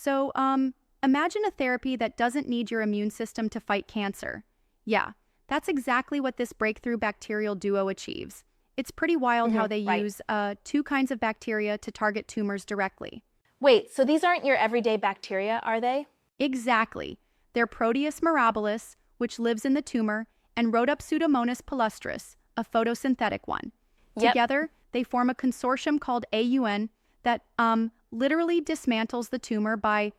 So, imagine a therapy that doesn't need your immune system to fight cancer. Yeah, that's exactly what this breakthrough bacterial duo achieves. It's pretty wild how they Right. use two kinds of bacteria to target tumors directly. Wait, so these aren't your everyday bacteria, are they? Exactly. They're Proteus mirabilis, which lives in the tumor, and Rhodopseudomonas palustris, a photosynthetic one. Yep. Together, they form a consortium called AUN that literally dismantles the tumor by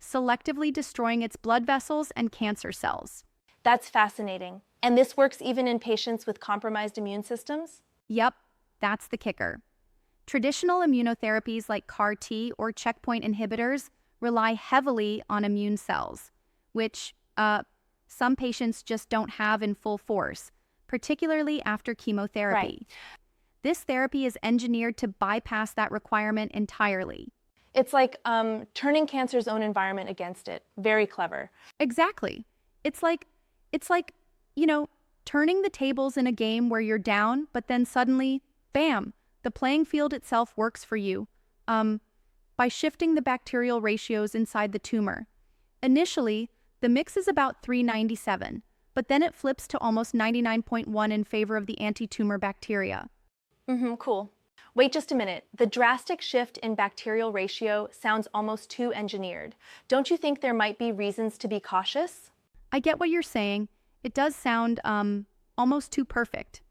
selectively destroying its blood vessels and cancer cells. That's fascinating. And this works even in patients with compromised immune systems? Yep, that's the kicker. Traditional immunotherapies like CAR T or checkpoint inhibitors rely heavily on immune cells, which some patients just don't have in full force, particularly after chemotherapy. Right. This therapy is engineered to bypass that requirement entirely. It's like turning cancer's own environment against it. Very clever. Exactly. It's like, turning the tables in a game where you're down, but then suddenly, bam, the playing field itself works for you. By shifting the bacterial ratios inside the tumor. Initially, the mix is about 397, but then it flips to almost 99.1 in favor of the anti-tumor bacteria. Cool. Wait just a minute. The drastic shift in bacterial ratio sounds almost too engineered. Don't you think there might be reasons to be cautious? I get what you're saying. It does sound almost too perfect.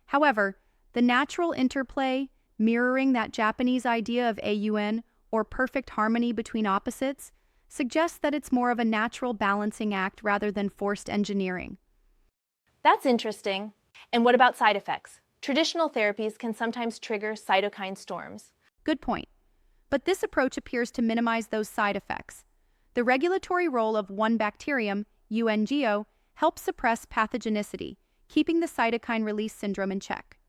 However, the natural interplay, mirroring that Japanese idea of AUN or perfect harmony between opposites, suggests that it's more of a natural balancing act rather than forced engineering. That's interesting. And what about side effects? Traditional therapies can sometimes trigger cytokine storms. Good point. But this approach appears to minimize those side effects. The regulatory role of one bacterium, UN-gyo, helps suppress pathogenicity, keeping the cytokine release syndrome in check.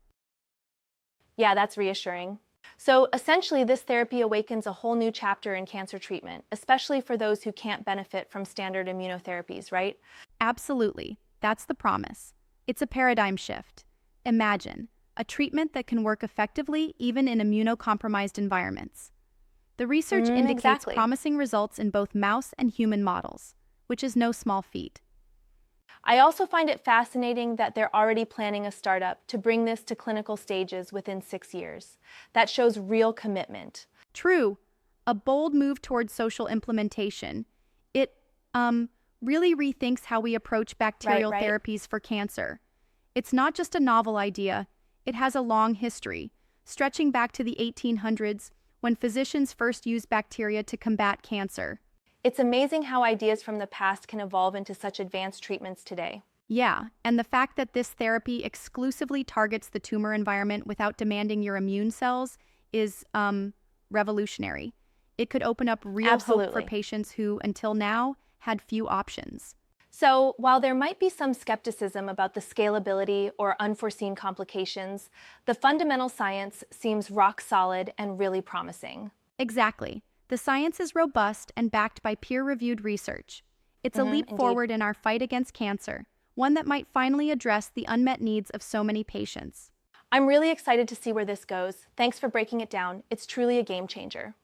Yeah, that's reassuring. So essentially, this therapy awakens a whole new chapter in cancer treatment, especially for those who can't benefit from standard immunotherapies, right? Absolutely. That's the promise. It's a paradigm shift. Imagine a treatment that can work effectively even in immunocompromised environments. The research indicates Exactly. promising results in both mouse and human models, which is no small feat. I also find it fascinating that they're already planning a startup to bring this to clinical stages within 6 years. That shows real commitment. True, a bold move towards social implementation. It really rethinks how we approach bacterial Right. therapies for cancer. It's not just a novel idea, it has a long history, stretching back to the 1800s when physicians first used bacteria to combat cancer. It's amazing how ideas from the past can evolve into such advanced treatments today. Yeah, and the fact that this therapy exclusively targets the tumor environment without demanding your immune cells is revolutionary. It could open up real hope for Absolutely. patients who, until now, had few options. So, while there might be some skepticism about the scalability or unforeseen complications, the fundamental science seems rock solid and really promising. Exactly. The science is robust and backed by peer-reviewed research. It's a leap Indeed. forward in our fight against cancer, one that might finally address the unmet needs of so many patients. I'm really excited to see where this goes. Thanks for breaking it down. It's truly a game changer.